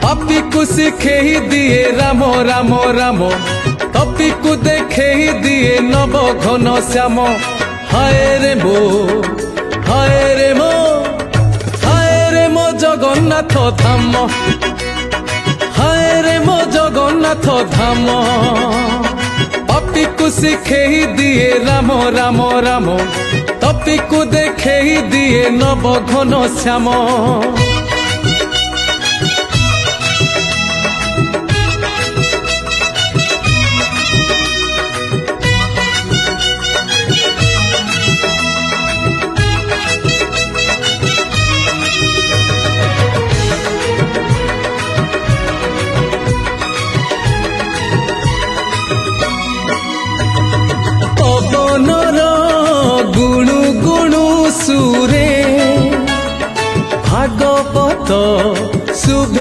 पापी को शिखेई दिए राम राम राम तपी को देखेई दिए नव घन श्याम। हाय रे मो हाय रे मो हाय रे मो जगन्नाथ धाम हाय रे मो जगन्नाथ धाम। पापी को शिखेई दिए राम राम राम तपी को देखेई दिए नव घन श्याम।